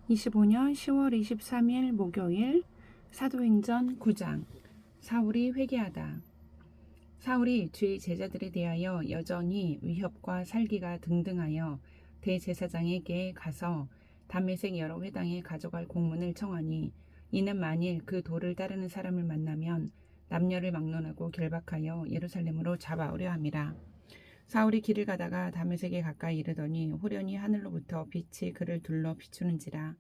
25년 10월 23일 목요일 사도행전 9장 사울이 회개하다. 사울이 주의 제자들에 대하여 여전히 위협과 살기가 등등하여 대제사장에게 가서 다메섹 여러 회당에 가져갈 공문을 청하니 이는 만일 그 도를 따르는 사람을 만나면 남녀를 막론하고 결박하여 예루살렘으로 잡아오려 함이라. 사울이 길을 가다가 다메섹에 가까이 이르더니 호련히 하늘로부터 빛이 그를 둘러 비추는지라.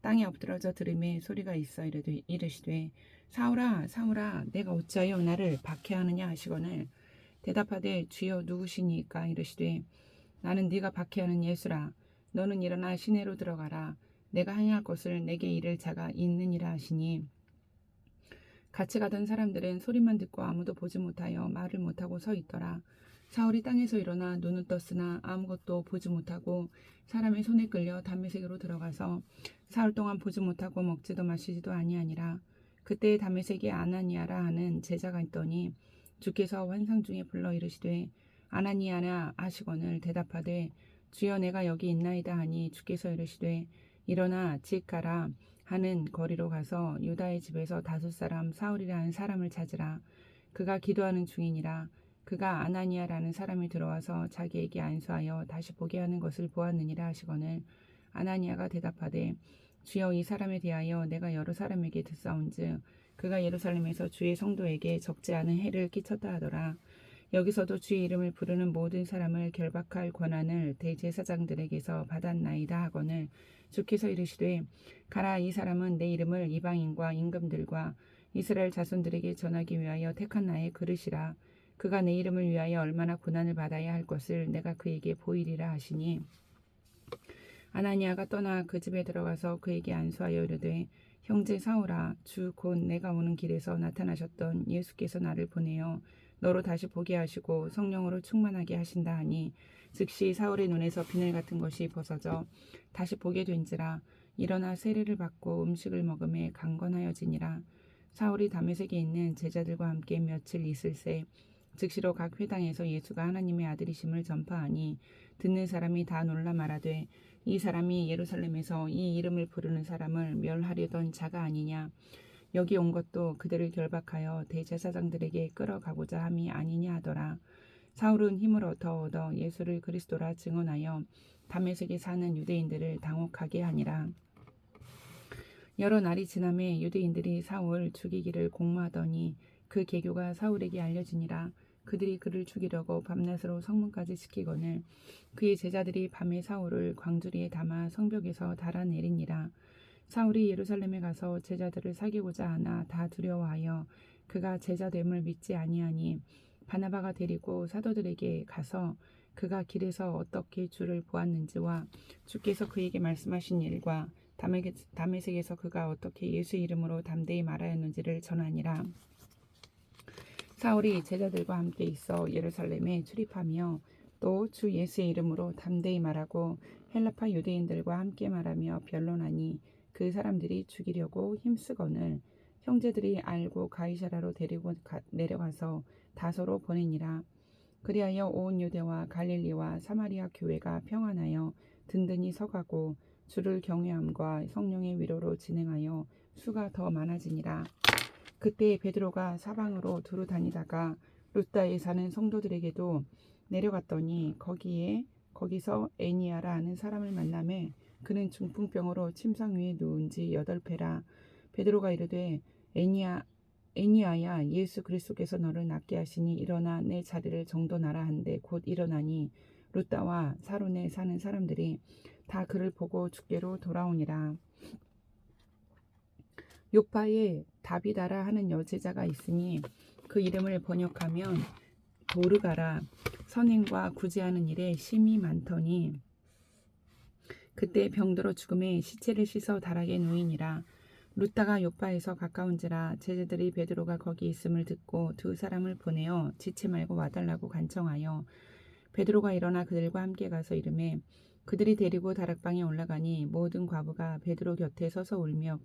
땅에 엎드러져 들음에 소리가 있어 이르시되 사울아 사울아 내가 어찌하여 나를 박해하느냐 하시거늘 대답하되 주여 누구시니까 이르시되 나는 네가 박해하는 예수라. 너는 일어나 시내로 들어가라. 내가 행할 것을 내게 이를 자가 있느니라 하시니 같이 가던 사람들은 소리만 듣고 아무도 보지 못하여 말을 못하고 서 있더라. 사울이 땅에서 일어나 눈은 떴으나 아무것도 보지 못하고 사람의 손에 끌려 다메섹으로 들어가서 사흘 동안 보지 못하고 먹지도 마시지도 아니하니라. 그때 다메섹에 아나니아라 하는 제자가 있더니 주께서 환상 중에 불러 이르시되 아나니아나 하시거늘 대답하되 주여 내가 여기 있나이다 하니 주께서 이르시되 일어나 직 가라. 하는 거리로 가서 유다의 집에서 5사람 사울이라 는 사람을 찾으라. 그가 기도하는 중이니라. 그가 아나니아라는 사람이 들어와서 자기에게 안수하여 다시 보게 하는 것을 보았느니라 하시거늘 아나니아가 대답하되 주여 이 사람에 대하여 내가 여러 사람에게 듣사온즉 그가 예루살렘에서 주의 성도에게 적지 않은 해를 끼쳤다 하더라. 여기서도 주의 이름을 부르는 모든 사람을 결박할 권한을 대제사장들에게서 받았나이다 하거늘 주께서 이르시되 가라. 이 사람은 내 이름을 이방인과 임금들과 이스라엘 자손들에게 전하기 위하여 택한 나의 그릇이라. 그가 내 이름을 위하여 얼마나 고난을 받아야 할 것을 내가 그에게 보이리라 하시니 아나니아가 떠나 그 집에 들어가서 그에게 안수하여 이르되 형제 사울아 주 곧 내가 오는 길에서 나타나셨던 예수께서 나를 보내어 너로 다시 보게 하시고 성령으로 충만하게 하신다 하니 즉시 사울의 눈에서 비늘 같은 것이 벗어져 다시 보게 된지라. 일어나 세례를 받고 음식을 먹음에 강건하여지니라. 사울이 다메섹에 있는 제자들과 함께 며칠 있을새 즉시로 각 회당에서 예수가 하나님의 아들이심을 전파하니 듣는 사람이 다 놀라 말하되 이 사람이 예루살렘에서 이 이름을 부르는 사람을 멸하려던 자가 아니냐. 여기 온 것도 그들을 결박하여 대제사장들에게 끌어가고자 함이 아니냐 하더라. 사울은 힘을 더 얻어 예수를 그리스도라 증언하여 다메섹에 사는 유대인들을 당혹하게 하니라. 여러 날이 지남에 유대인들이 사울 죽이기를 공모하더니 그 계교가 사울에게 알려지니라. 그들이 그를 죽이려고 밤낮으로 성문까지 지키거늘 그의 제자들이 밤에 사울을 광주리에 담아 성벽에서 달아내리니라. 사울이 예루살렘에 가서 제자들을 사귀고자 하나 다 두려워하여 그가 제자됨을 믿지 아니하니 바나바가 데리고 사도들에게 가서 그가 길에서 어떻게 주를 보았는지와 주께서 그에게 말씀하신 일과 다메섹에서 그가 어떻게 예수 이름으로 담대히 말하였는지를 전하니라. 사울이 제자들과 함께 있어 예루살렘에 출입하며 또 주 예수의 이름으로 담대히 말하고 헬라파 유대인들과 함께 말하며 변론하니 그 사람들이 죽이려고 힘쓰거늘 형제들이 알고 가이사라로 데리고 내려가서 다소로 보내니라. 그리하여 온 유대와 갈릴리와 사마리아 교회가 평안하여 든든히 서가고 주를 경외함과 성령의 위로로 진행하여 수가 더 많아지니라. 그때 베드로가 사방으로 두루 다니다가 루다에 사는 성도들에게도 내려갔더니 거기서 애니아라 하는 사람을 만나매 그는 중풍병으로 침상 위에 누운 지 8회라. 베드로가 이르되 애니아야 예수 그리스도께서 너를 낫게 하시니 일어나 내 자리를 정돈하라 한데 곧 일어나니 루다와 사론에 사는 사람들이 다 그를 보고 주께로 돌아오니라. 요파에 다비다라 하는 여제자가 있으니 그 이름을 번역하면 도르가라. 선행과 구제하는 일에 심이 많더니 그때 병들어 죽음에 시체를 씻어 다락에 누이니라. 루다가 요파에서 가까운지라 제자들이 베드로가 거기 있음을 듣고 2사람을 보내어 지체 말고 와달라고 간청하여 베드로가 일어나 그들과 함께 가서 이르매 그들이 데리고 다락방에 올라가니 모든 과부가 베드로 곁에 서서 울며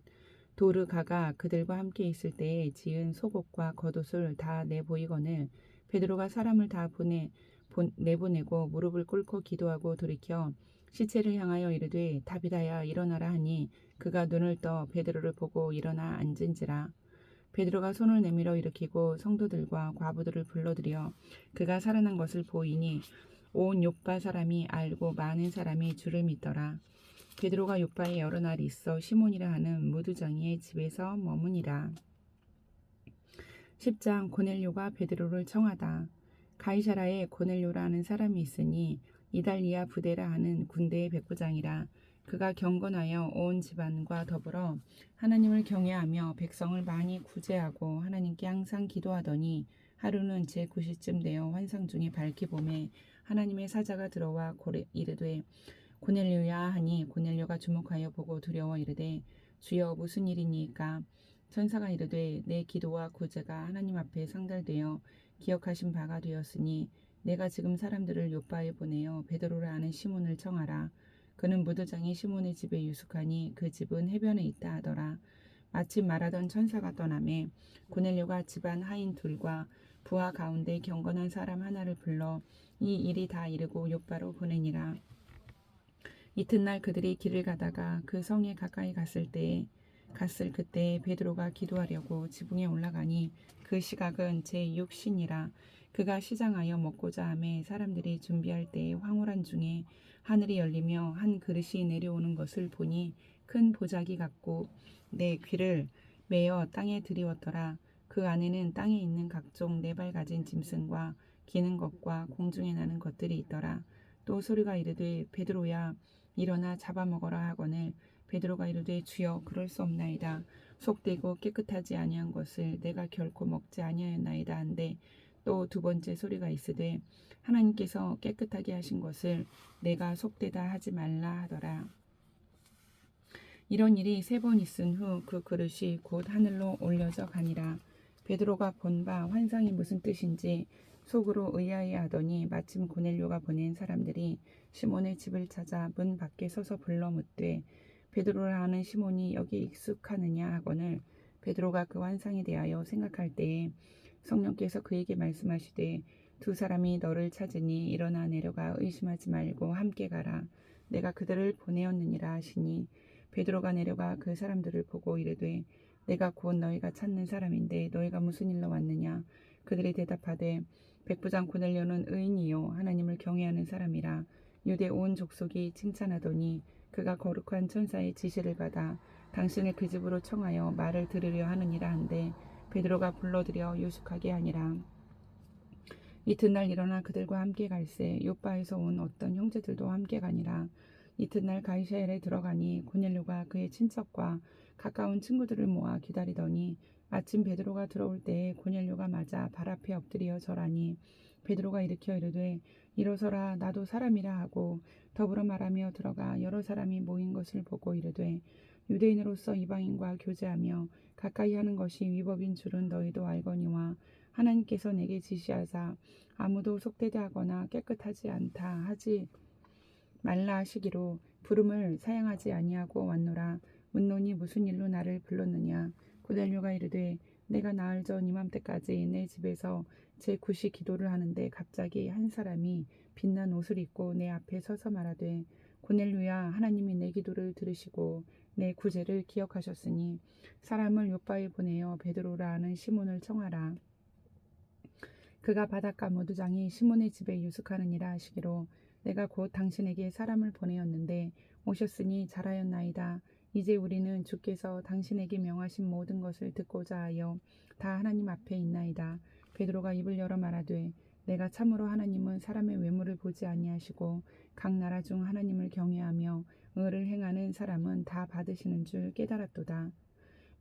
도르가가 그들과 함께 있을 때에 지은 속옷과 겉옷을 다 내보이거늘 베드로가 사람을 다 내보내고 무릎을 꿇고 기도하고 돌이켜 시체를 향하여 이르되 다비다야 일어나라 하니 그가 눈을 떠 베드로를 보고 일어나 앉은지라. 베드로가 손을 내밀어 일으키고 성도들과 과부들을 불러들여 그가 살아난 것을 보이니 온 욥바 사람이 알고 많은 사람이 주를 믿더라. 베드로가 욥바에 여러 날이 있어 시몬이라 하는 무두장이의 집에서 머무니라. 10장 고넬료가 베드로를 청하다. 가이사라에 고넬료라는 사람이 있으니 이달리아 부대라 하는 군대의 백부장이라. 그가 경건하여 온 집안과 더불어 하나님을 경외하며 백성을 많이 구제하고 하나님께 항상 기도하더니 하루는 제9시쯤 되어 환상 중에 밝히 보매 하나님의 사자가 들어와 이르되 고넬료야 하니 고넬료가 주목하여 보고 두려워 이르되 주여 무슨 일이니까. 천사가 이르되 내 기도와 구제가 하나님 앞에 상달되어 기억하신 바가 되었으니 내가 지금 사람들을 요바에 보내어 베드로라 하는 시몬을 청하라. 그는 무도장이 시몬의 집에 유숙하니 그 집은 해변에 있다 하더라. 마침 말하던 천사가 떠나매 고넬료가 집안 하인 둘과 부하 가운데 경건한 사람 하나를 불러 이 일이 다 이르고 요바로 보내니라. 이튿날 그들이 길을 가다가 그 성에 가까이 갔을 그때에 베드로가 기도하려고 지붕에 올라가니 그 시각은 제6신이라. 그가 시장하여 먹고자 하매 사람들이 준비할 때에 황홀한 중에 하늘이 열리며 한 그릇이 내려오는 것을 보니 큰 보자기 같고 내 귀를 메어 땅에 들이웠더라. 그 안에는 땅에 있는 각종 네 발 가진 짐승과 기는 것과 공중에 나는 것들이 있더라. 또 소리가 이르되 베드로야 일어나 잡아먹어라 하거늘 베드로가 이르되 주여 그럴 수 없나이다. 속되고 깨끗하지 아니한 것을 내가 결코 먹지 아니하였나이다 한데 또 두 번째 소리가 있으되 하나님께서 깨끗하게 하신 것을 내가 속되다 하지 말라 하더라. 이런 일이 3번 있은 후 그 그릇이 곧 하늘로 올려져 가니라. 베드로가 본 바 환상이 무슨 뜻인지 속으로 의아해하더니 마침 고넬료가 보낸 사람들이 시몬의 집을 찾아 문 밖에 서서 불러 묻되 베드로라 하는 시몬이 여기 익숙하느냐 하거늘 베드로가 그 환상에 대하여 생각할 때에 성령께서 그에게 말씀하시되 두 사람이 너를 찾으니 일어나 내려가 의심하지 말고 함께 가라. 내가 그들을 보내었느니라 하시니 베드로가 내려가 그 사람들을 보고 이르되 내가 곧 너희가 찾는 사람인데 너희가 무슨 일로 왔느냐. 그들이 대답하되 백부장 고넬료는 의인이요 하나님을 경외하는 사람이라. 유대 온 족속이 칭찬하더니 그가 거룩한 천사의 지시를 받아 당신을 그 집으로 청하여 말을 들으려 하느니라 한데 베드로가 불러들여 유숙하게 하니라. 이튿날 일어나 그들과 함께 갈새 요바에서 온 어떤 형제들도 함께 가니라. 이튿날 가이사야에 들어가니 고넬료가 그의 친척과 가까운 친구들을 모아 기다리더니 마침 베드로가 들어올 때에 고넬료가 맞아 발 앞에 엎드려 절하니 베드로가 일으켜 이르되 일어서라 나도 사람이라 하고 더불어 말하며 들어가 여러 사람이 모인 것을 보고 이르되 유대인으로서 이방인과 교제하며 가까이 하는 것이 위법인 줄은 너희도 알거니와 하나님께서 내게 지시하사 아무도 속되게 하거나 깨끗하지 않다 하지 말라 하시기로 부름을 사양하지 아니하고 왔노라. 묻노니 무슨 일로 나를 불렀느냐. 고넬료가 이르되 내가 나흘 전 이맘때까지 내 집에서 제9시 기도를 하는데 갑자기 한 사람이 빛난 옷을 입고 내 앞에 서서 말하되 고넬료야 하나님이 내 기도를 들으시고 내 구제를 기억하셨으니 사람을 요바에 보내어 베드로라 하는 시몬을 청하라. 그가 바닷가 무두장이 시몬의 집에 유숙하느니라 하시기로 내가 곧 당신에게 사람을 보내었는데 오셨으니 잘하였나이다. 이제 우리는 주께서 당신에게 명하신 모든 것을 듣고자 하여 다 하나님 앞에 있나이다. 베드로가 입을 열어 말하되 내가 참으로 하나님은 사람의 외모를 보지 아니하시고 각 나라 중 하나님을 경외하며 의를 행하는 사람은 다 받으시는 줄 깨달았도다.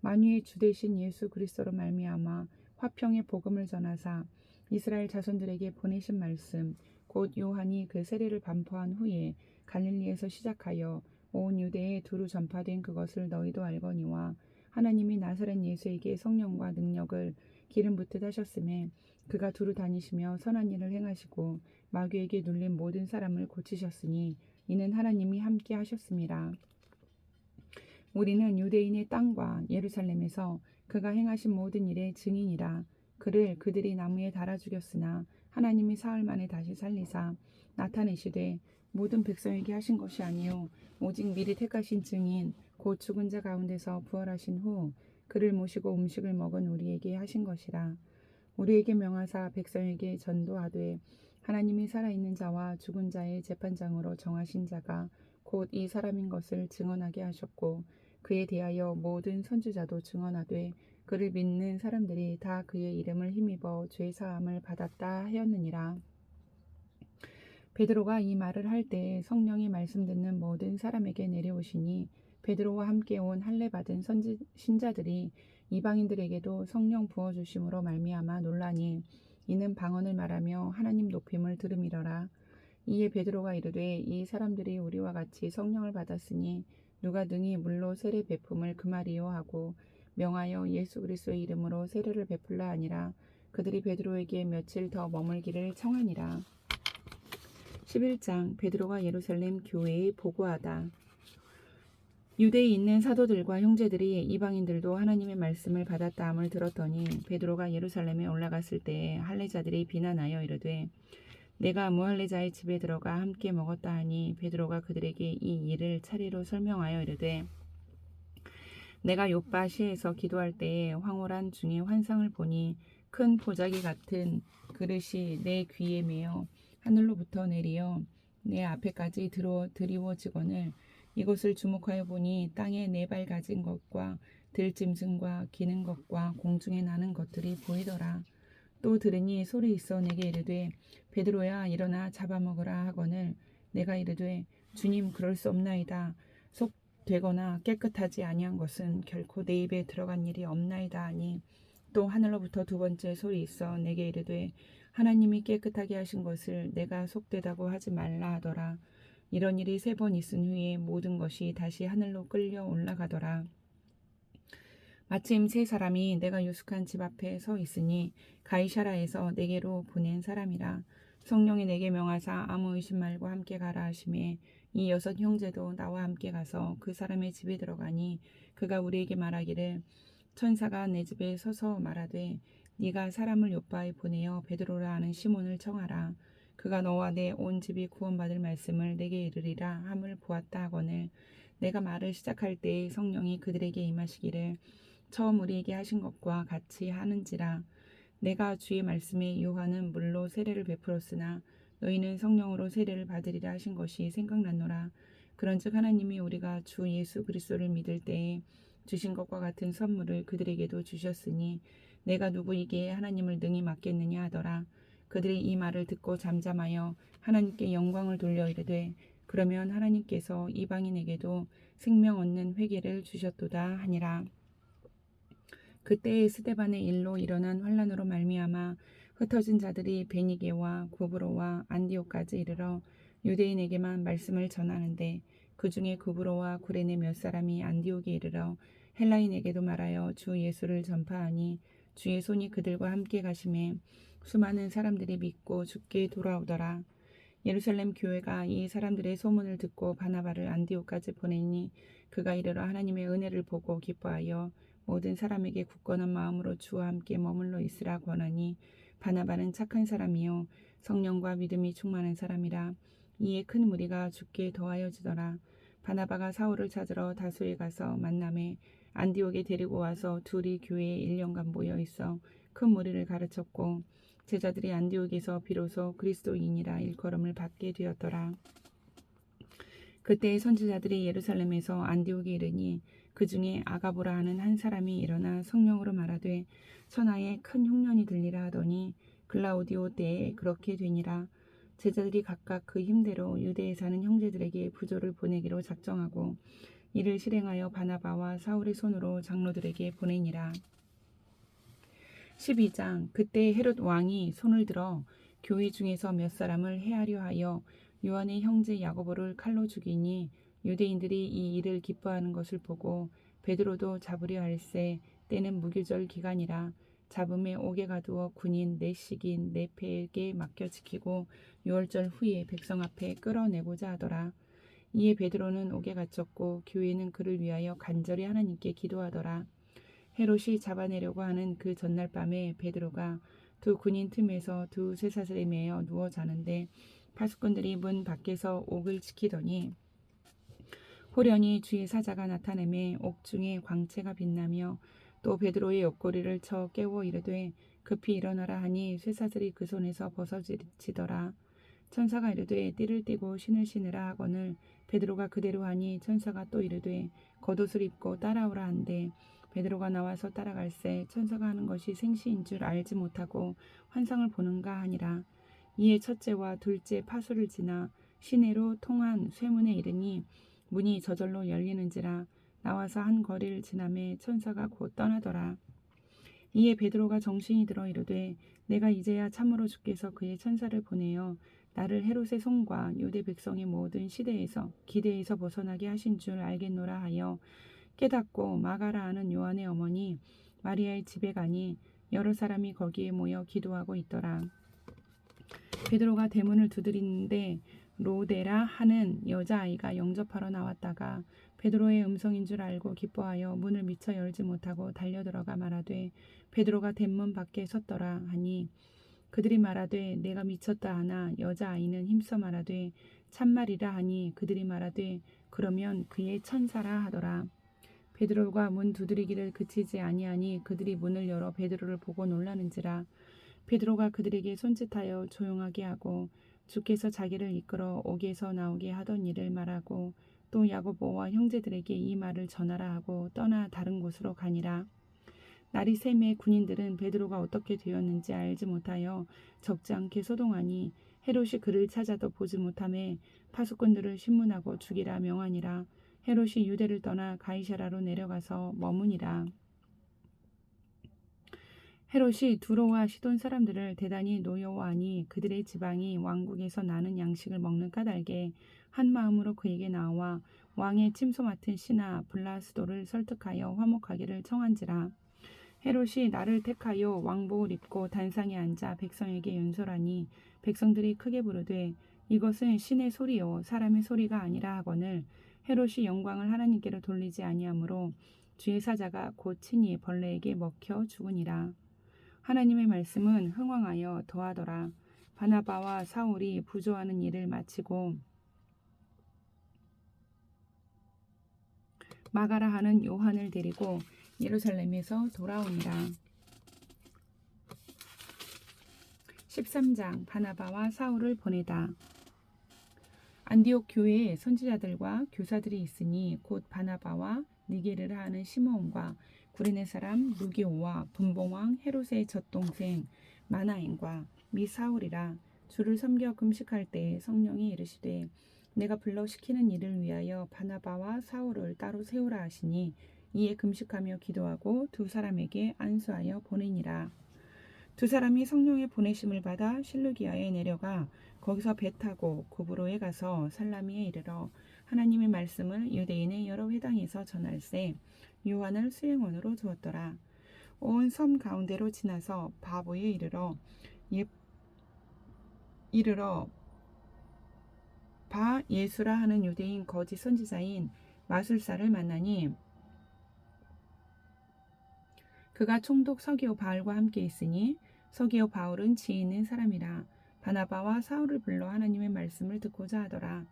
만유의 주 되신 예수 그리스도로 말미암아 화평의 복음을 전하사 이스라엘 자손들에게 보내신 말씀 곧 요한이 그 세례를 반포한 후에 갈릴리에서 시작하여 온 유대에 두루 전파된 그것을 너희도 알거니와 하나님이 나사렛 예수에게 성령과 능력을 기름 붓듯 하셨음에 그가 두루 다니시며 선한 일을 행하시고 마귀에게 눌린 모든 사람을 고치셨으니 이는 하나님이 함께 하셨음이라. 우리는 유대인의 땅과 예루살렘에서 그가 행하신 모든 일의 증인이라. 그를 그들이 나무에 달아 죽였으나 하나님이 사흘 만에 다시 살리사 나타내시되 모든 백성에게 하신 것이 아니요 오직 미리 택하신 증인 곧 죽은 자 가운데서 부활하신 후 그를 모시고 음식을 먹은 우리에게 하신 것이라. 우리에게 명하사 백성에게 전도하되 하나님이 살아있는 자와 죽은 자의 재판장으로 정하신 자가 곧 이 사람인 것을 증언하게 하셨고 그에 대하여 모든 선지자도 증언하되 그를 믿는 사람들이 다 그의 이름을 힘입어 죄 사함을 받았다 하였느니라. 베드로가 이 말을 할 때에 성령이 말씀 듣는 모든 사람에게 내려오시니 베드로와 함께 온 할례 받은 신자들이 이방인들에게도 성령 부어 주심으로 말미암아 놀라니 이는 방언을 말하며 하나님 높임을 들음이러라. 이에 베드로가 이르되 이 사람들이 우리와 같이 성령을 받았으니 누가 능히 물로 세례 베품을 금하리요 하고 명하여 예수 그리스도의 이름으로 세례를 베풀라 하니라. 그들이 베드로에게 며칠 더 머물기를 청하니라. 11장 베드로가 예루살렘 교회에 보고하다. 유대에 있는 사도들과 형제들이 이방인들도 하나님의 말씀을 받았다함을 들었더니 베드로가 예루살렘에 올라갔을 때에 할례자들이 비난하여 이르되 내가 무할례자의 집에 들어가 함께 먹었다 하니 베드로가 그들에게 이 일을 차례로 설명하여 이르되 내가 요빠 시에서 기도할 때에 황홀한 중에 환상을 보니 큰 보자기 같은 그릇이 내 귀에 매어 하늘로부터 내리어 내 앞에까지 드리워지거늘 이것을 주목하여 보니 땅에 네 발 가진 것과 들짐승과 기는 것과 공중에 나는 것들이 보이더라. 또 들으니 소리 있어 내게 이르되 베드로야 일어나 잡아먹으라 하거늘 내가 이르되 주님 그럴 수 없나이다. 속되거나 깨끗하지 아니한 것은 결코 내 입에 들어간 일이 없나이다 하니 또 하늘로부터 두 번째 소리 있어 내게 이르되 하나님이 깨끗하게 하신 것을 내가 속되다고 하지 말라 하더라. 이런 일이 3번 있은 후에 모든 것이 다시 하늘로 끌려 올라가더라. 마침 3사람이 내가 유숙한 집 앞에 서 있으니 가이사라에서 내게로 보낸 사람이라. 성령이 내게 명하사 아무 의심 말고 함께 가라 하시매 이 6 형제도 나와 함께 가서 그 사람의 집에 들어가니 그가 우리에게 말하기를 천사가 내 집에 서서 말하되 네가 사람을 요빠에 보내어 베드로라 하는 시몬을 청하라. 그가 너와 내 온 집이 구원받을 말씀을 내게 이르리라 함을 보았다 하거늘 내가 말을 시작할 때에 성령이 그들에게 임하시기를 처음 우리에게 하신 것과 같이 하는지라. 내가 주의 말씀에 요한은 물로 세례를 베풀었으나 너희는 성령으로 세례를 받으리라 하신 것이 생각났노라. 그런즉 하나님이 우리가 주 예수 그리스도를 믿을 때에 주신 것과 같은 선물을 그들에게도 주셨으니 내가 누구에게 하나님을 능히 맡겠느냐 하더라. 그들이 이 말을 듣고 잠잠하여 하나님께 영광을 돌려 이르되 그러면 하나님께서 이방인에게도 생명 얻는 회개를 주셨도다 하니라. 그때에 스데반의 일로 일어난 환란으로 말미암아 흩어진 자들이 베니게와 구브로와 안디옥까지 이르러 유대인에게만 말씀을 전하는데 그 중에 구브로와 구레네 몇 사람이 안디옥에 이르러 헬라인에게도 말하여 주 예수를 전파하니 주의 손이 그들과 함께 가심에 수많은 사람들이 믿고 주께 돌아오더라. 예루살렘 교회가 이 사람들의 소문을 듣고 바나바를 안디옥까지 보내니 그가 이르러 하나님의 은혜를 보고 기뻐하여 모든 사람에게 굳건한 마음으로 주와 함께 머물러 있으라 권하니 바나바는 착한 사람이요 성령과 믿음이 충만한 사람이라. 이에 큰 무리가 주께 더하여지더라. 바나바가 사울을 찾으러 다소에 가서 만남에 안디옥에 데리고 와서 둘이 교회에 1년간 모여 있어 큰 무리를 가르쳤고 제자들이 안디옥에서 비로소 그리스도인이라 일컬음을 받게 되었더라. 그때 선지자들이 예루살렘에서 안디옥에 이르니 그 중에 아가보라 하는 한 사람이 일어나 성령으로 말하되 천하에 큰 흉년이 들리라 하더니 글라우디오 때에 그렇게 되니라. 제자들이 각각 그 힘대로 유대에 사는 형제들에게 부조를 보내기로 작정하고 이를 실행하여 바나바와 사울의 손으로 장로들에게 보내니라. 12장 그때 헤롯 왕이 손을 들어 교회 중에서 몇 사람을 해하려 하여 요한의 형제 야고보를 칼로 죽이니 유대인들이 이 일을 기뻐하는 것을 보고 베드로도 잡으려 할세 때는 무교절 기간이라. 잡음에 옥에 가두어 군인 넷씩인 네페에게 맡겨 지키고 6월절 후에 백성 앞에 끌어내고자 하더라. 이에 베드로는 옥에 갇혔고 교회는 그를 위하여 간절히 하나님께 기도하더라. 헤롯이 잡아내려고 하는 그 전날 밤에 베드로가 두 군인 틈에서 두 쇠사슬에 매여 누워 자는데 파수꾼들이 문 밖에서 옥을 지키더니 호련히 주의 사자가 나타내매 옥중에 광채가 빛나며 또 베드로의 옆구리를 쳐 깨워 이르되 급히 일어나라 하니 쇠사슬이 그 손에서 벗어지더라. 천사가 이르되 띠를 띠고 신을 신으라 하거늘 베드로가 그대로 하니 천사가 또 이르되 겉옷을 입고 따라오라 한데 베드로가 나와서 따라갈새 천사가 하는 것이 생시인 줄 알지 못하고 환상을 보는가 하니라. 이에 첫째와 둘째 파수를 지나 시내로 통한 쇠문에 이르니 문이 저절로 열리는지라. 나와서 한 거리를 지나매 천사가 곧 떠나더라. 이에 베드로가 정신이 들어 이르되 내가 이제야 참으로 주께서 그의 천사를 보내어 나를 헤롯의 손과 유대 백성의 모든 기대에서 벗어나게 하신 줄 알겠노라 하여 깨닫고 마가라 하는 요한의 어머니 마리아의 집에 가니 여러 사람이 거기에 모여 기도하고 있더라. 베드로가 대문을 두드리는데 로데라 하는 여자아이가 영접하러 나왔다가 베드로의 음성인 줄 알고 기뻐하여 문을 미처 열지 못하고 달려들어가 말하되 베드로가 대문 밖에 섰더라 하니 그들이 말하되 내가 미쳤다 하나 여자아이는 힘써 말하되 참말이라 하니 그들이 말하되 그러면 그의 천사라 하더라. 베드로가 문 두드리기를 그치지 아니하니 그들이 문을 열어 베드로를 보고 놀라는지라. 베드로가 그들에게 손짓하여 조용하게 하고 주께서 자기를 이끌어 옥에서 나오게 하던 일을 말하고 또 야고보와 형제들에게 이 말을 전하라 하고 떠나 다른 곳으로 가니라. 날이 새매 군인들은 베드로가 어떻게 되었는지 알지 못하여 적지 않게 소동하니 헤롯이 그를 찾아도 보지 못하매 파수꾼들을 신문하고 죽이라 명하니라. 헤롯이 유대를 떠나 가이사라로 내려가서 머무니라. 헤롯이 두로와 시돈 사람들을 대단히 노여워하니 그들의 지방이 왕국에서 나는 양식을 먹는 까닭에 한 마음으로 그에게 나와 왕의 침소 맡은 시나 블라스도를 설득하여 화목하기를 청한지라. 헤롯이 나를 택하여 왕복을 입고 단상에 앉아 백성에게 연설하니 백성들이 크게 부르되 이것은 신의 소리요 사람의 소리가 아니라 하거늘 헤롯이 영광을 하나님께로 돌리지 아니하므로 주의 사자가 곧 친히 벌레에게 먹혀 죽으니라. 하나님의 말씀은 흥왕하여 더하더라. 바나바와 사울이 부조하는 일을 마치고 마가라 하는 요한을 데리고 예루살렘에서 돌아오니라. 13장 바나바와 사울을 보내다. 안디옥 교회에 선지자들과 교사들이 있으니 곧 바나바와 니게르라 하는 시므온과 구레네 사람 루기오와 분봉왕 헤롯의 젖동생 마나엔과 미 사울이라. 주를 섬겨 금식할 때에 성령이 이르시되 내가 불러 시키는 일을 위하여 바나바와 사울을 따로 세우라 하시니 이에 금식하며 기도하고 두 사람에게 안수하여 보내니라. 두 사람이 성령의 보내심을 받아 실루기아에 내려가 거기서 배 타고 구브로에 가서 살라미에 이르러 하나님의 말씀을 유대인의 여러 회당에서 전할세 요한을 수행원으로 두었더라. 온 섬 가운데로 지나서 바보에 이르러 바 예수라 하는 유대인 거짓 선지자인 마술사를 만나니 그가 총독 서기오 바울과 함께 있으니 서기오 바울은 지혜 있는 사람이라. 바나바와 사울을 불러 하나님의 말씀을 듣고자 하더라.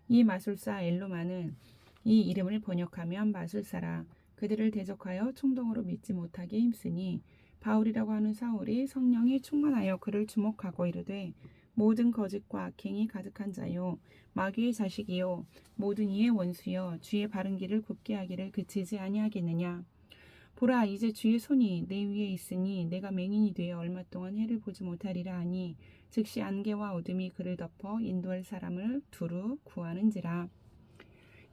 이 마술사 엘로마는 이 이름을 번역하면 마술사라. 그들을 대적하여 총독으로 믿지 못하게 힘쓰니 바울이라고 하는 사울이 성령이 충만하여 그를 주목하고 이르되 모든 거짓과 악행이 가득한 자요 마귀의 자식이요 모든 이의 원수여 주의 바른 길을 굽게 하기를 그치지 아니하겠느냐. 보라 이제 주의 손이 내 위에 있으니 내가 맹인이 되어 얼마 동안 해를 보지 못하리라 하니 즉시 안개와 어둠이 그를 덮어 인도할 사람을 두루 구하는지라.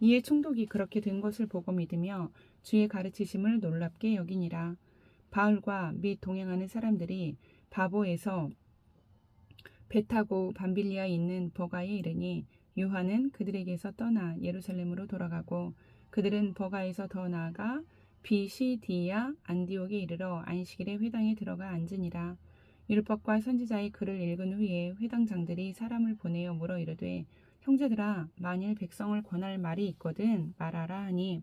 이에 총독이 그렇게 된 것을 보고 믿으며 주의 가르치심을 놀랍게 여기니라. 바울과 및 동행하는 사람들이 바보에서 배 타고 밤빌리아에 있는 버가에 이르니 요한은 그들에게서 떠나 예루살렘으로 돌아가고 그들은 버가에서 더 나아가 비시디아 안디옥에 이르러 안식일에 회당에 들어가 앉으니라. 율법과 선지자의 글을 읽은 후에 회당장들이 사람을 보내어 물어 이르되 형제들아 만일 백성을 권할 말이 있거든 말하라 하니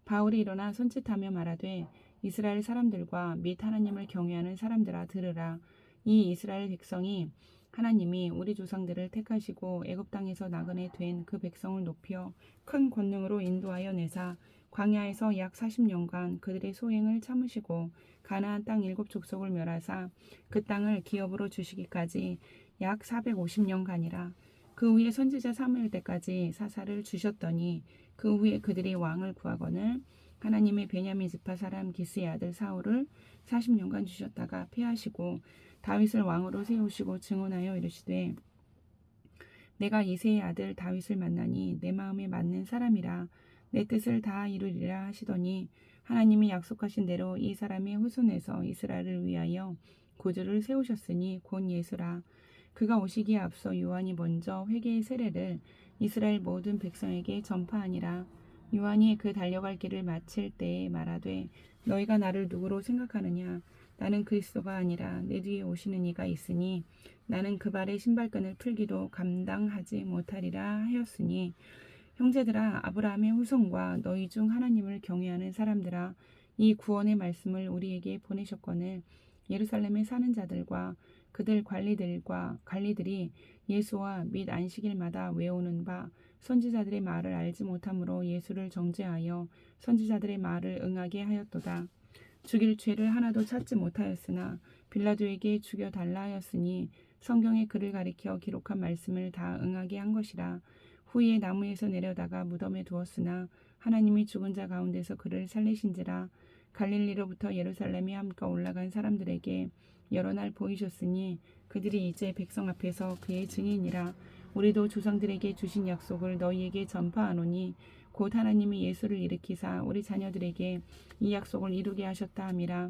바울이 일어나 손짓하며 말하되 이스라엘 사람들과 및 하나님을 경외하는 사람들아 들으라. 이 이스라엘 백성이 하나님이 우리 조상들을 택하시고 애굽 땅에서 나그네 된 그 백성을 높여 큰 권능으로 인도하여 내사 광야에서 약 40년간 그들의 소행을 참으시고 가나안 땅 7족속을 멸하사 그 땅을 기업으로 주시기까지 약 450년간이라. 그 후에 선지자 사무엘 때까지 사사를 주셨더니 그 후에 그들이 왕을 구하거늘 하나님의 베냐민 지파 사람 기스의 아들 사울을 40년간 주셨다가 패하시고 다윗을 왕으로 세우시고 증언하여 이르시되 내가 이새의 아들 다윗을 만나니 내 마음에 맞는 사람이라 내 뜻을 다 이루리라 하시더니 하나님이 약속하신 대로 이 사람의 후손에서 이스라엘을 위하여 구주를 세우셨으니 곧 예수라. 그가 오시기에 앞서 요한이 먼저 회개의 세례를 이스라엘 모든 백성에게 전파하니라. 요한이 그 달려갈 길을 마칠 때에 말하되 너희가 나를 누구로 생각하느냐. 나는 그리스도가 아니라 내 뒤에 오시는 이가 있으니 나는 그 발의 신발끈을 풀기도 감당하지 못하리라 하였으니 형제들아 아브라함의 후손과 너희 중 하나님을 경외하는 사람들아 이 구원의 말씀을 우리에게 보내셨거늘 예루살렘에 사는 자들과 그들 관리들이 예수와 및 안식일마다 외우는 바 선지자들의 말을 알지 못함으로 예수를 정죄하여 선지자들의 말을 응하게 하였도다. 죽일 죄를 하나도 찾지 못하였으나 빌라도에게 죽여달라 하였으니 성경에 그를 가리켜 기록한 말씀을 다 응하게 한 것이라. 후에 나무에서 내려다가 무덤에 두었으나 하나님이 죽은 자 가운데서 그를 살리신지라. 갈릴리로부터 예루살렘에 함께 올라간 사람들에게 여러 날 보이셨으니 그들이 이제 백성 앞에서 그의 증인이라. 우리도 조상들에게 주신 약속을 너희에게 전파하노니 곧 하나님이 예수를 일으키사 우리 자녀들에게 이 약속을 이루게 하셨다 함이라.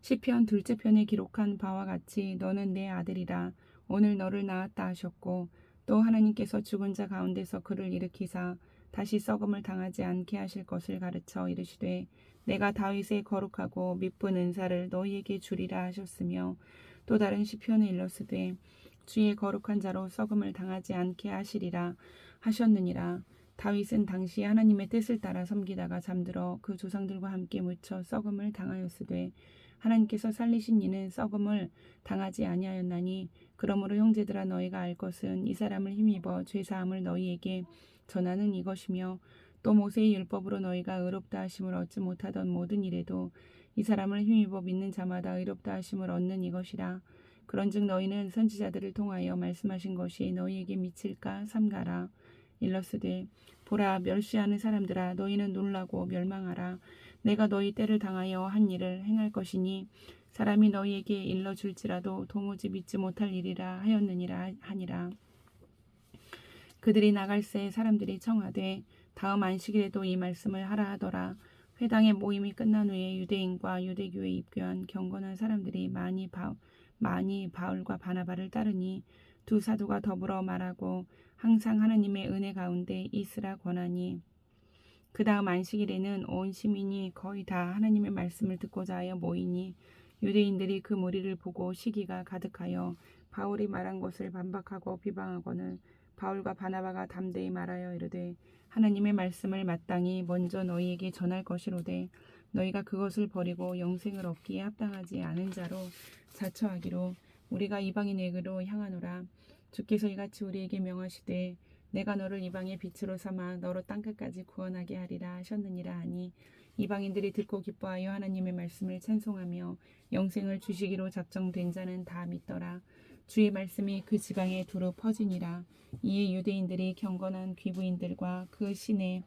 시편 둘째 편에 기록한 바와 같이 너는 내 아들이라. 오늘 너를 낳았다 하셨고 또 하나님께서 죽은 자 가운데서 그를 일으키사 다시 썩음을 당하지 않게 하실 것을 가르쳐 이르시되 내가 다윗의 거룩하고 미쁜 은사를 너희에게 주리라 하셨으며 또 다른 시편에 일렀으되 주의 거룩한 자로 썩음을 당하지 않게 하시리라 하셨느니라. 다윗은 당시 하나님의 뜻을 따라 섬기다가 잠들어 그 조상들과 함께 묻혀 썩음을 당하였으되 하나님께서 살리신 이는 썩음을 당하지 아니하였나니 그러므로 형제들아 너희가 알 것은 이 사람을 힘입어 죄사함을 너희에게 전하는 이것이며 또 모세의 율법으로 너희가 의롭다 하심을 얻지 못하던 모든 일에도 이 사람을 힘입어 믿는 자마다 의롭다 하심을 얻는 이것이라. 그런즉 너희는 선지자들을 통하여 말씀하신 것이 너희에게 미칠까 삼가라. 일러스되 보라 멸시하는 사람들아 너희는 놀라고 멸망하라. 내가 너희 때를 당하여 한 일을 행할 것이니 사람이 너희에게 일러줄지라도 도무지 믿지 못할 일이라 하였느니라 하니라. 그들이 나갈새 사람들이 청하되 다음 안식일에도 이 말씀을 하라 하더라. 회당의 모임이 끝난 후에 유대인과 유대교에 입교한 경건한 사람들이 많이 바울과 바나바를 따르니 두 사도가 더불어 말하고 항상 하나님의 은혜 가운데 있으라 권하니 그 다음 안식일에는 온 시민이 거의 다 하나님의 말씀을 듣고자 하여 모이니 유대인들이 그 무리를 보고 시기가 가득하여 바울이 말한 것을 반박하고 비방하거늘 바울과 바나바가 담대히 말하여 이르되 하나님의 말씀을 마땅히 먼저 너희에게 전할 것이로되 너희가 그것을 버리고 영생을 얻기에 합당하지 않은 자로 자처하기로 우리가 이방인에게로 향하노라. 주께서 이같이 우리에게 명하시되 내가 너를 이방의 빛으로 삼아 너로 땅끝까지 구원하게 하리라 하셨느니라 하니 이방인들이 듣고 기뻐하여 하나님의 말씀을 찬송하며 영생을 주시기로 작정된 자는 다 믿더라. 주의 말씀이 그 지방에 두루 퍼지니라. 이에 유대인들이 경건한 귀부인들과 그 시내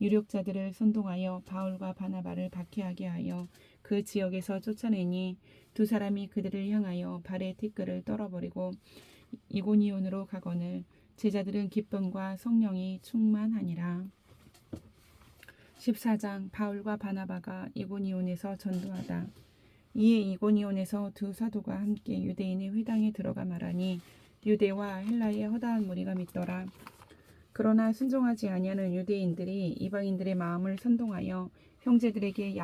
유력자들을 선동하여 바울과 바나바를 박해하게 하여 그 지역에서 쫓아내니 두 사람이 그들을 향하여 발의 티끌을 떨어버리고 이고니온으로 가거늘 제자들은 기쁨과 성령이 충만하니라. 14장 바울과 바나바가 이고니온에서 전도하다. 이에 이고니온에서 두 사도가 함께 유대인의 회당에 들어가 말하니 유대와 헬라의 허다한 무리가 믿더라. 그러나 순종하지 아니하는 유대인들이 이방인들의 마음을 선동하여 형제들에게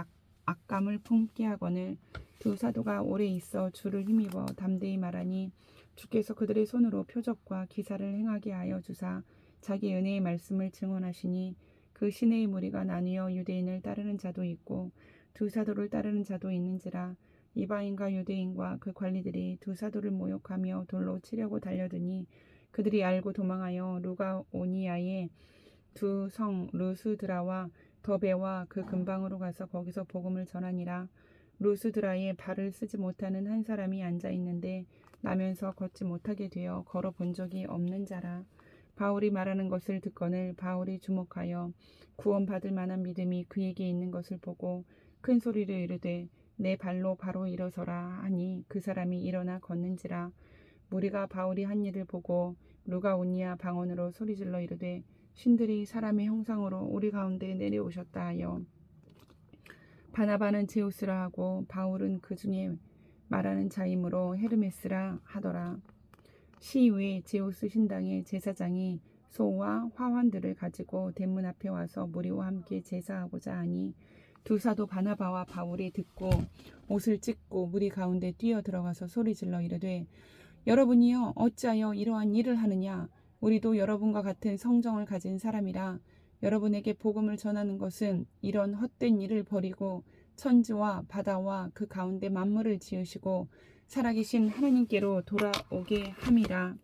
악감을 품게 하거늘 두 사도가 오래 있어 주를 힘입어 담대히 말하니 주께서 그들의 손으로 표적과 기사를 행하게 하여 주사 자기 은혜의 말씀을 증언하시니 그 시내의 무리가 나뉘어 유대인을 따르는 자도 있고 두 사도를 따르는 자도 있는지라. 이방인과 유대인과 그 관리들이 두 사도를 모욕하며 돌로 치려고 달려드니 그들이 알고 도망하여 루가오니아의 두 성 루스드라와 더베와 그 근방으로 가서 거기서 복음을 전하니라. 루스드라에 발을 쓰지 못하는 한 사람이 앉아 있는데 나면서 걷지 못하게 되어 걸어 본 적이 없는 자라. 바울이 말하는 것을 듣거늘 바울이 주목하여 구원받을 만한 믿음이 그에게 있는 것을 보고 큰 소리로 이르되 내 발로 바로 일어서라 하니 그 사람이 일어나 걷는지라. 무리가 바울이 한 일을 보고 루가오니아 방언으로 소리질러 이르되 신들이 사람의 형상으로 우리 가운데 내려오셨다 하여 바나바는 제우스라 하고 바울은 그 중에 말하는 자이므로 헤르메스라 하더라. 시위에 제우스 신당의 제사장이 소와 화환들을 가지고 대문 앞에 와서 무리와 함께 제사하고자 하니 두 사도 바나바와 바울이 듣고 옷을 찢고 무리 가운데 뛰어 들어가서 소리질러 이르되 여러분이여 어찌하여 이러한 일을 하느냐. 우리도 여러분과 같은 성정을 가진 사람이라. 여러분에게 복음을 전하는 것은 이런 헛된 일을 버리고 천지와 바다와 그 가운데 만물을 지으시고 살아계신 하나님께로 돌아오게 함이라.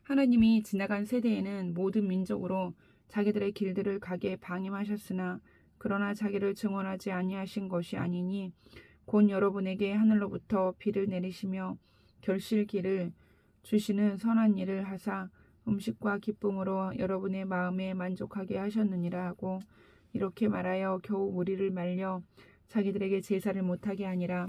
하나님이 지나간 세대에는 모든 민족으로 자기들의 길들을 가게 방임하셨으나 그러나 자기를 증언하지 아니하신 것이 아니니 곧 여러분에게 하늘로부터 비를 내리시며 결실기를 주시는 선한 일을 하사 음식과 기쁨으로 여러분의 마음에 만족하게 하셨느니라 하고 이렇게 말하여 겨우 무리를 말려 자기들에게 제사를 못하게 하니라.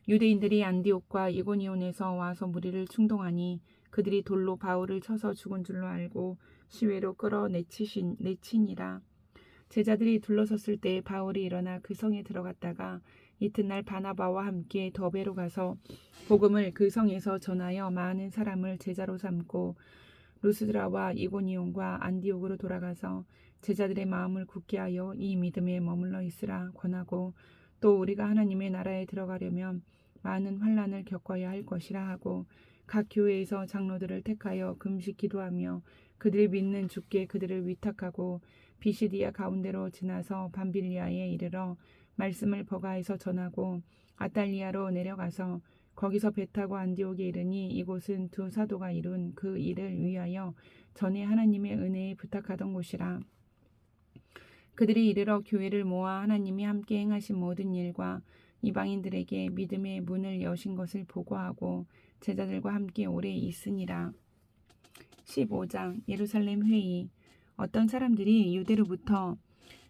유대인들이 안디옥과 이고니온에서 와서 무리를 충동하니 그들이 돌로 바울을 쳐서 죽은 줄로 알고 시외로 끌어 내치니라. 제자들이 둘러섰을 때 바울이 일어나 그 성에 들어갔다가 이튿날 바나바와 함께 더베로 가서 복음을 그 성에서 전하여 많은 사람을 제자로 삼고 루스드라와 이고니온과 안디옥으로 돌아가서 제자들의 마음을 굳게 하여 이 믿음에 머물러 있으라 권하고 또 우리가 하나님의 나라에 들어가려면 많은 환난을 겪어야 할 것이라 하고 각 교회에서 장로들을 택하여 금식 기도하며 그들이 믿는 주께 그들을 위탁하고 비시디아 가운데로 지나서 밤빌리아에 이르러 말씀을 버가에서 전하고 아탈리아로 내려가서 거기서 배 타고 안디옥에 이르니 이곳은 두 사도가 이룬 그 일을 위하여 전에 하나님의 은혜에 부탁하던 곳이라. 그들이 이르러 교회를 모아 하나님이 함께 행하신 모든 일과 이방인들에게 믿음의 문을 여신 것을 보고하고 제자들과 함께 오래 있으니라. 15장 예루살렘 회의. 어떤 사람들이 유대로부터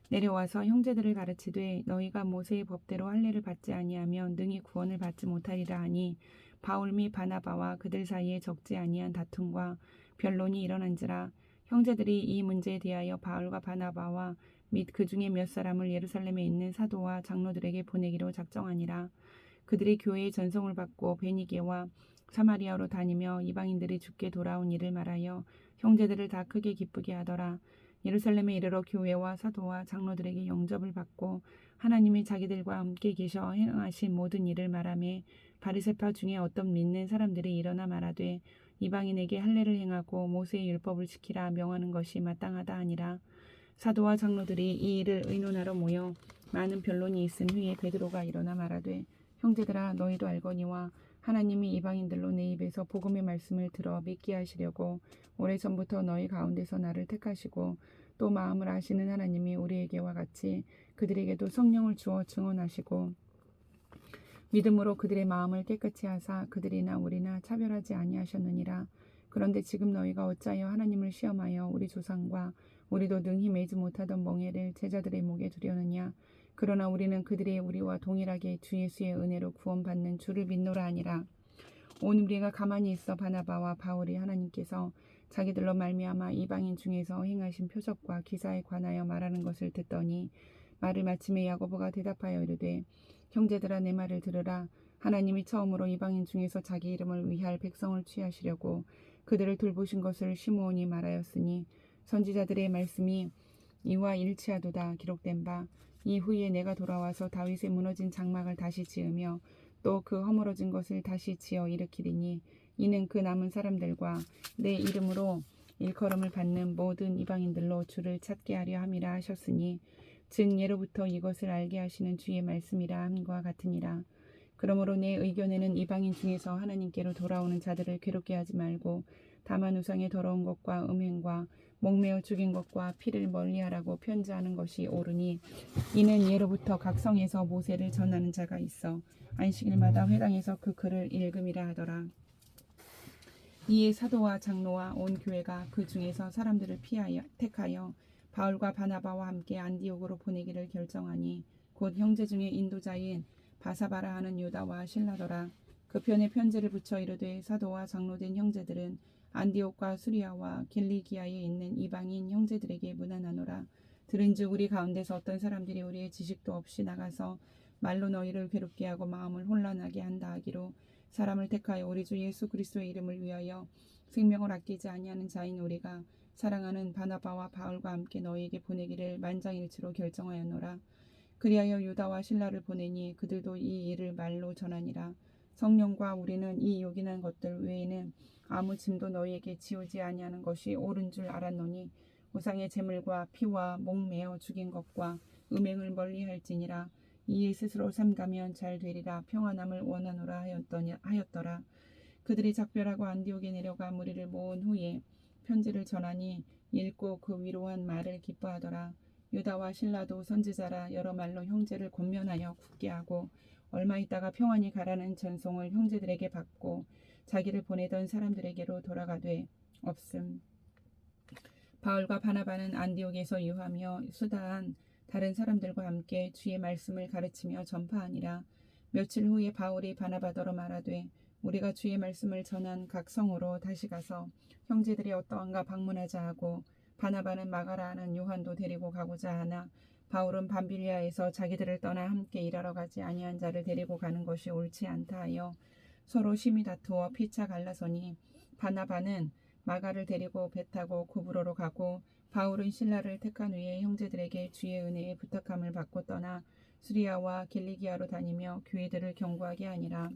내려와서 형제들을 가르치되 너희가 모세의 법대로 할례를 받지 아니하면 능히 구원을 받지 못하리라 하니 바울 및 바나바와 그들 사이에 적지 아니한 다툼과 변론이 일어난지라. 형제들이 이 문제에 대하여 바울과 바나바와 및 그 중에 몇 사람을 예루살렘에 있는 사도와 장로들에게 보내기로 작정하니라. 그들이 교회의 전송을 받고 베니게와 사마리아로 다니며 이방인들이 주께 돌아온 일을 말하여 형제들을 다 크게 기쁘게 하더라. 예루살렘에 이르러 교회와 사도와 장로들에게 영접을 받고 하나님이 자기들과 함께 계셔 행하신 모든 일을 말하며 바리새파 중에 어떤 믿는 사람들이 일어나 말하되 이방인에게 할례를 행하고 모세의 율법을 지키라 명하는 것이 마땅하다 하니라. 사도와 장로들이 이 일을 의논하러 모여 많은 변론이 있은 후에 베드로가 일어나 말하되 형제들아 너희도 알거니와 하나님이 이방인들로 내 입에서 복음의 말씀을 들어 믿게 하시려고 오래전부터 너희 가운데서 나를 택하시고 또 마음을 아시는 하나님이 우리에게와 같이 그들에게도 성령을 주어 증언하시고 믿음으로 그들의 마음을 깨끗이 하사 그들이나 우리나 차별하지 아니하셨느니라. 그런데 지금 너희가 어찌하여 하나님을 시험하여 우리 조상과 우리도 능히 매지 못하던 멍에를 제자들의 목에 두려느냐. 그러나 우리는 그들이 우리와 동일하게 주 예수의 은혜로 구원받는 주를 믿노라 하니라. 온 우리가 가만히 있어 바나바와 바울이 하나님께서 자기들로 말미암아 이방인 중에서 행하신 표적과 기사에 관하여 말하는 것을 듣더니 말을 마침에 야고보가 대답하여 이르되 형제들아 내 말을 들으라. 하나님이 처음으로 이방인 중에서 자기 이름을 위할 백성을 취하시려고 그들을 돌보신 것을 시므온이 말하였으니 선지자들의 말씀이 이와 일치하도다 기록된 바 이후에 내가 돌아와서 다윗의 무너진 장막을 다시 지으며 또 그 허물어진 것을 다시 지어 일으키리니 이는 그 남은 사람들과 내 이름으로 일컬음을 받는 모든 이방인들로 주를 찾게 하려 함이라 하셨으니 즉 예로부터 이것을 알게 하시는 주의 말씀이라 함과 같으니라. 그러므로 내 의견에는 이방인 중에서 하나님께로 돌아오는 자들을 괴롭게 하지 말고 다만 우상의 더러운 것과 음행과 목매어 죽인 것과 피를 멀리하라고 편지하는 것이 옳으니 이는 예로부터 각 성에서 모세를 전하는 자가 있어 안식일마다 회당에서 그 글을 읽음이라 하더라. 이에 사도와 장로와 온 교회가 그 중에서 사람들을 택하여 바울과 바나바와 함께 안디옥으로 보내기를 결정하니 곧 형제 중에 인도자인 바사바라 하는 유다와 실라더라. 그 편에 편지를 붙여 이르되 사도와 장로된 형제들은 안디옥과 수리아와 길리기아에 있는 이방인 형제들에게 문안하노라. 들은즉 우리 가운데서 어떤 사람들이 우리의 지식도 없이 나가서 말로 너희를 괴롭게 하고 마음을 혼란하게 한다 하기로 사람을 택하여 우리 주 예수 그리스도의 이름을 위하여 생명을 아끼지 아니하는 자인 우리가 사랑하는 바나바와 바울과 함께 너희에게 보내기를 만장일치로 결정하였노라. 그리하여 유다와 실라를 보내니 그들도 이 일을 말로 전하니라. 성령과 우리는 이 요긴한 것들 외에는 아무 짐도 너희에게 지우지 아니하는 것이 옳은 줄 알았노니 우상의 제물과 피와 목매어 죽인 것과 음행을 멀리할지니라. 이에 스스로 삼가면 잘 되리라 평안함을 원하노라 하였더라. 그들이 작별하고 안디옥에 내려가 무리를 모은 후에 편지를 전하니 읽고 그 위로한 말을 기뻐하더라. 유다와 실라도 선지자라 여러 말로 형제를 권면하여 굳게 하고 얼마 있다가 평안히 가라는 전송을 형제들에게 받고 자기를 보내던 사람들에게로 돌아가되 없음. 바울과 바나바는 안디옥에서 유하며 수다한 다른 사람들과 함께 주의 말씀을 가르치며 전파하니라. 며칠 후에 바울이 바나바더러 말하되 우리가 주의 말씀을 전한 각 성으로 다시 가서 형제들이 어떠한가 방문하자 하고 바나바는 마가라 하는 요한도 데리고 가고자 하나 바울은 밤빌리아에서 자기들을 떠나 함께 일하러 가지 아니한 자를 데리고 가는 것이 옳지 않다 하여 서로 심히 다투어 피차 갈라서니 바나바는 마가를 데리고 배 타고 구브로로 가고 바울은 실라를 택한 후에 형제들에게 주의 은혜에 부탁함을 받고 떠나 수리아와 길리기아로 다니며 교회들을 경고하게 하니라.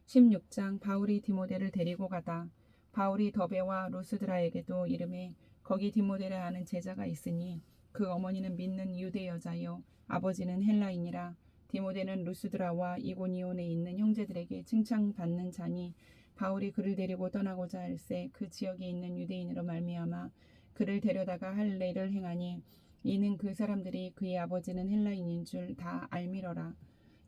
16장 바울이 디모데를 데리고 가다. 바울이 더베와 루스드라에게도 이르매 거기 디모데라 하는 제자가 있으니 그 어머니는 믿는 유대 여자요 아버지는 헬라인이라. 디모데는 루스드라와 이고니온에 있는 형제들에게 칭찬받는 자니 바울이 그를 데리고 떠나고자 할새 그 지역에 있는 유대인으로 말미암아 그를 데려다가 할 일을 행하니 이는 그 사람들이 그의 아버지는 헬라인인 줄 다 알미러라.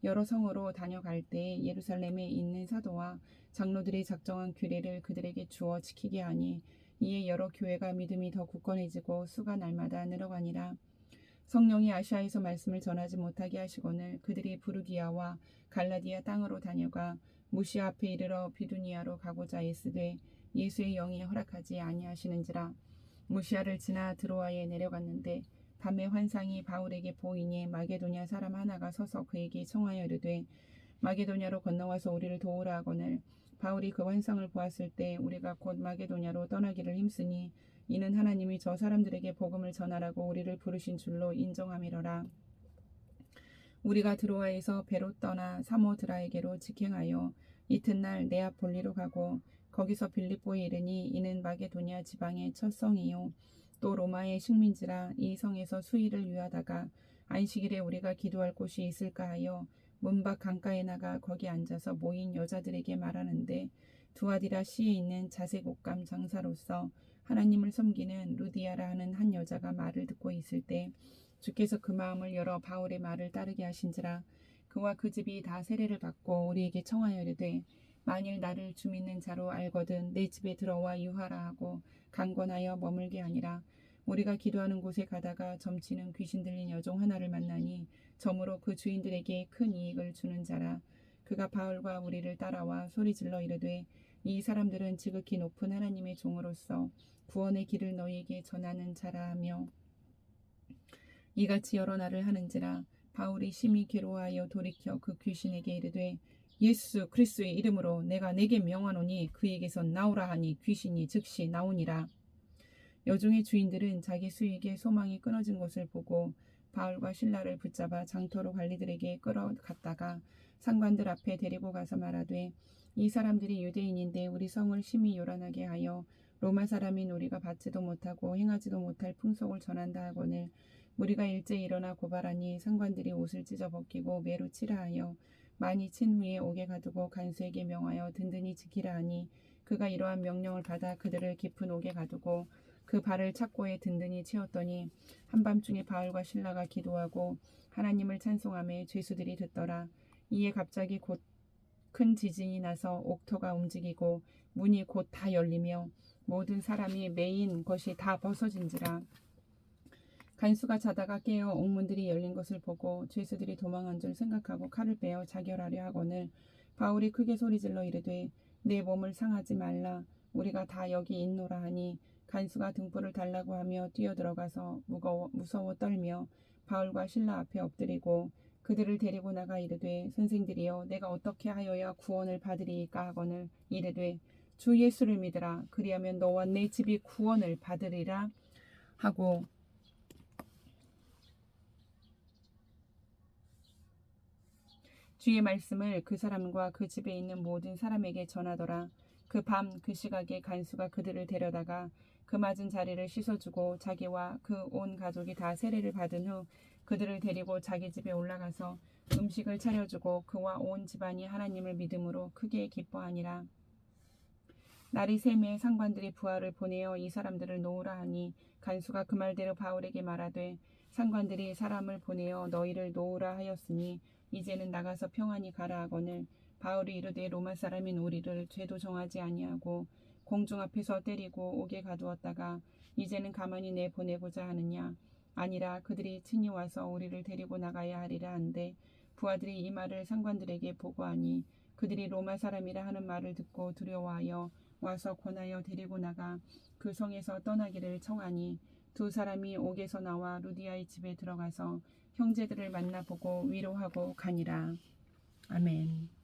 여러 성으로 다녀갈 때 예루살렘에 있는 사도와 장로들이 작정한 규례를 그들에게 주어 지키게 하니 이에 여러 교회가 믿음이 더 굳건해지고 수가 날마다 늘어가니라. 성령이 아시아에서 말씀을 전하지 못하게 하시거늘 그들이 부르기아와 갈라디아 땅으로 다녀가 무시아 앞에 이르러 비두니아로 가고자 애쓰되 예수의 영이 허락하지 아니하시는지라. 무시아를 지나 드로아에 내려갔는데 밤에 환상이 바울에게 보이니 마게도냐 사람 하나가 서서 그에게 청하여 이르되 마게도냐로 건너와서 우리를 도우라 하거늘 바울이 그 환상을 보았을 때 우리가 곧 마게도냐로 떠나기를 힘쓰니 이는 하나님이 저 사람들에게 복음을 전하라고 우리를 부르신 줄로 인정함이러라. 우리가 드로아에서 배로 떠나 사모드라에게로 직행하여 이튿날 네아폴리로 가고 거기서 빌립보에 이르니 이는 마게도냐 지방의 첫 성이요 또 로마의 식민지라. 이 성에서 수일을 유하다가 안식일에 우리가 기도할 곳이 있을까 하여 문 밖 강가에 나가 거기 앉아서 모인 여자들에게 말하는데 두아디라 시에 있는 자색 옷감 장사로서 하나님을 섬기는 루디아라 하는 한 여자가 말을 듣고 있을 때 주께서 그 마음을 열어 바울의 말을 따르게 하신지라. 그와 그 집이 다 세례를 받고 우리에게 청하여 이르되 만일 나를 주 믿는 자로 알거든 내 집에 들어와 유하라 하고 강권하여 머물게 하니라. 우리가 기도하는 곳에 가다가 점치는 귀신 들린 여종 하나를 만나니 점으로 그 주인들에게 큰 이익을 주는 자라. 그가 바울과 우리를 따라와 소리질러 이르되 이 사람들은 지극히 높은 하나님의 종으로서 구원의 길을 너희에게 전하는 자라 하며 이같이 여러 날을 하는지라. 바울이 심히 괴로워하여 돌이켜 그 귀신에게 이르되 예수 그리스도의 이름으로 내가 내게 명하노니 그에게서 나오라 하니 귀신이 즉시 나오니라. 여종의 주인들은 자기 수익의 소망이 끊어진 것을 보고 바울과 실라를 붙잡아 장터로 관리들에게 끌어갔다가 상관들 앞에 데리고 가서 말하되 이 사람들이 유대인인데 우리 성을 심히 요란하게 하여 로마 사람인 우리가 받지도 못하고 행하지도 못할 풍속을 전한다 하거늘 무리가 일제히 일어나 고발하니 상관들이 옷을 찢어 벗기고 매로 치라 하여 많이 친 후에 옥에 가두고 간수에게 명하여 든든히 지키라 하니 그가 이러한 명령을 받아 그들을 깊은 옥에 가두고 그 발을 착고에 든든히 채웠더니 한밤중에 바울과 실라가 기도하고 하나님을 찬송하며 죄수들이 듣더라. 이에 갑자기 곧 큰 지진이 나서 옥토가 움직이고 문이 곧 다 열리며 모든 사람이 매인 것이 다 벗어진지라. 간수가 자다가 깨어 옥문들이 열린 것을 보고 죄수들이 도망한 줄 생각하고 칼을 빼어 자결하려 하거늘 바울이 크게 소리질러 이르되 내 몸을 상하지 말라. 우리가 다 여기 있노라 하니 간수가 등불을 달라고 하며 뛰어들어가서 무서워 떨며 바울과 실라 앞에 엎드리고 그들을 데리고 나가 이르되 선생들이여 내가 어떻게 하여야 구원을 받으리이까 하거늘 이르되 주 예수를 믿으라. 그리하면 너와 내 집이 구원을 받으리라 하고 주의 말씀을 그 사람과 그 집에 있는 모든 사람에게 전하더라. 그 밤 그 시각에 간수가 그들을 데려다가 그 맞은 자리를 씻어주고 자기와 그 온 가족이 다 세례를 받은 후 그들을 데리고 자기 집에 올라가서 음식을 차려주고 그와 온 집안이 하나님을 믿음으로 크게 기뻐하니라. 날이 새매 상관들이 부하를 보내어 이 사람들을 놓으라 하니 간수가 그 말대로 바울에게 말하되 상관들이 사람을 보내어 너희를 놓으라 하였으니 이제는 나가서 평안히 가라 하거늘 바울이 이르되 로마 사람인 우리를 죄도 정하지 아니하고 공중 앞에서 때리고 옥에 가두었다가 이제는 가만히 내보내고자 하느냐. 아니라 그들이 친히 와서 우리를 데리고 나가야 하리라 한데 부하들이 이 말을 상관들에게 보고하니 그들이 로마 사람이라 하는 말을 듣고 두려워하여 와서 권하여 데리고 나가 그 성에서 떠나기를 청하니 두 사람이 옥에서 나와 루디아의 집에 들어가서 형제들을 만나보고 위로하고 가니라. 아멘.